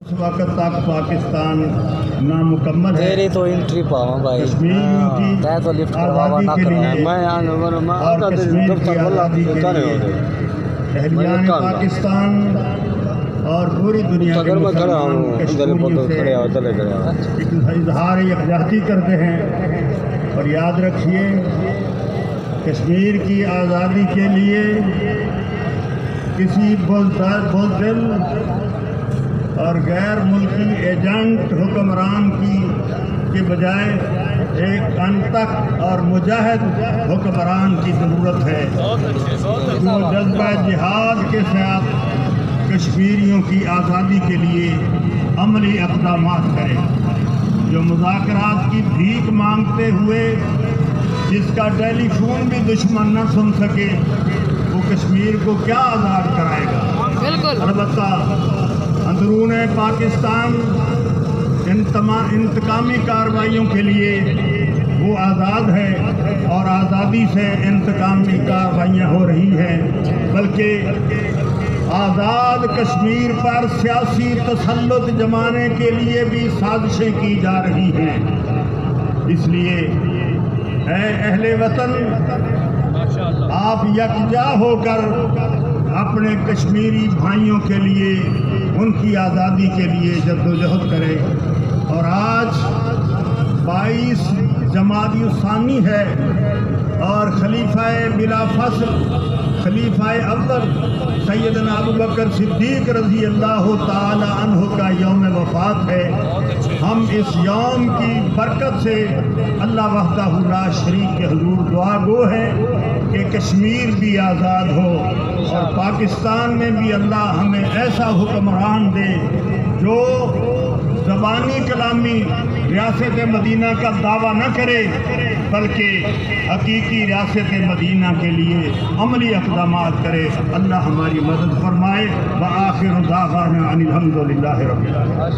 اس وقت تک پاکستان نامکمل ہے۔ تیری تو انٹری پاؤں بھائی، کشمیریوں کی تے تو لفٹ کرواوا نہ آزادی کے کرنا لیے میں اور کشمیر کی آزادی کے لیے اہلیان پاکستان اور پوری دنیا کے مسلمان کشمیریوں سے اظہار یکجہتی کرتے ہیں۔ اور یاد رکھیے، کشمیر کی آزادی کے لیے کسی بزدل اور غیر ملکی ایجنٹ حکمران کے بجائے ایک انتق اور مجاہد حکمران کی ضرورت ہے جو جذبہ جہاد کے ساتھ کشمیریوں کی آزادی کے لیے عملی اقدامات کرے، جو مذاکرات کی بھیک مانگتے ہوئے جس کا ٹیلی فون بھی دشمن نہ سن سکے وہ کشمیر کو کیا آزاد کرائے گا۔ بالکل، البتہ اندرون پاکستان انتقامی کارروائیوں کے لیے وہ آزاد ہے اور آزادی سے انتقامی کارروائیاں ہو رہی ہیں، بلکہ آزاد کشمیر پر سیاسی تسلط جمانے کے لیے بھی سازشیں کی جا رہی ہیں۔ اس لیے اے اہل وطن، آپ یکجا ہو کر اپنے کشمیری بھائیوں کے لیے، ان کی آزادی کے لیے جدوجہد کریں۔ اور آج 22 جمادی الثانی ہے اور خلیفہ بلا فصل، خلیفہ اول سیدنا ابوبکر صدیق رضی اللہ تعالی عنہ کا یوم وفات ہے۔ ہم اس یوم کی برکت سے اللہ وحدہ لا شریک کے حضور دعا گو ہے کہ کشمیر بھی آزاد ہو اور پاکستان میں بھی اللہ ہمیں ایسا حکمران دے جو زبانی کلامی ریاست مدینہ کا دعویٰ نہ کرے بلکہ حقیقی ریاست مدینہ کے لیے عملی اقدامات کرے۔ اللہ ہماری مدد فرمائے۔ وآخر دعوانا ان الحمد للہ رب العالمین۔